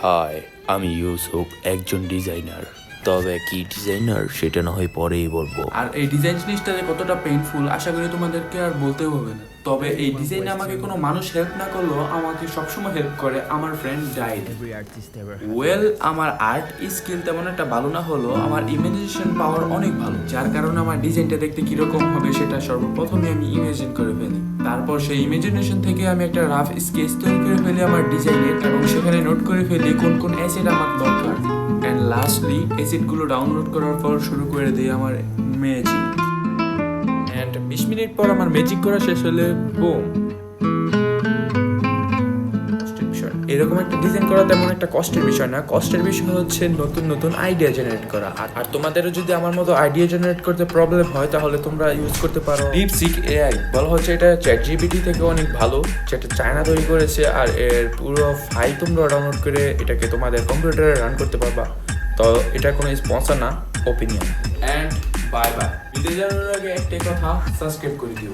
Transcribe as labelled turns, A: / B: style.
A: High, আমি ইউসুফ, একজন designer. তবে কি ডিজাইনার সেটা না হয় পরেই বলবো।
B: আর এই ডিজাইন জিনিসটা যে কতটা পেইনফুল আশা করি তোমাদেরকে আর বলতেও হবে না। তবে এই ডিজাইনে আমাকে কোনো মানুষ হেল্প না করলেও আমাকে সবসময় হেল্প করে আমার ফ্রেন্ড ডাইড। ওয়েল, আমার আর্ট স্কিল তেমন একটা ভালো না হলেও আমার ইমাজিনেশন পাওয়ার অনেক ভালো, যার কারণে আমার ডিজাইনটা দেখতে কিরকম হবে সেটা সর্বপ্রথমে আমি ইমাজিন করে ফেলি। তারপর সেই ইমাজিনেশন থেকে আমি একটা রাফ স্কেচ তৈরি করে ফেলি আমার ডিজাইনের, এবং সেখানে নোট করে ফেলি কোন কোন অ্যাসেট আমার দরকার। অ্যান্ড লাস্টলি অ্যাসেটগুলো ডাউনলোড করার পর শুরু করে দিই আমার ম্যাজিক। অ্যান্ড 20 মিনিট পর আমার ম্যাজিক করা শেষ হলে বুম। এরকম একটা ডিজাইন করা তেমন একটা কষ্টের বিষয় না, কষ্টের বিষয় হচ্ছে নতুন নতুন আইডিয়া জেনারেট করা। আর তোমাদেরও যদি আমার মতো আইডিয়া জেনারেট করতে প্রবলেম হয় তাহলে তোমরা ইউজ করতে পারো ডিপসিক এআই। বলা হচ্ছে এটা চ্যাটজিপিটি থেকে অনেক ভালো, যেটা চায়না তৈরি করেছে। আর এর পুরো ফাইল তোমরা ডাউনলোড করে এটাকে তোমাদের কম্পিউটারে রান করতে পারবা। তো এটা কোনো স্পন্সর না, opinion. And bye bye. Video জানানোর আগে একটাই কথা, সাবস্ক্রাইব করে দিও।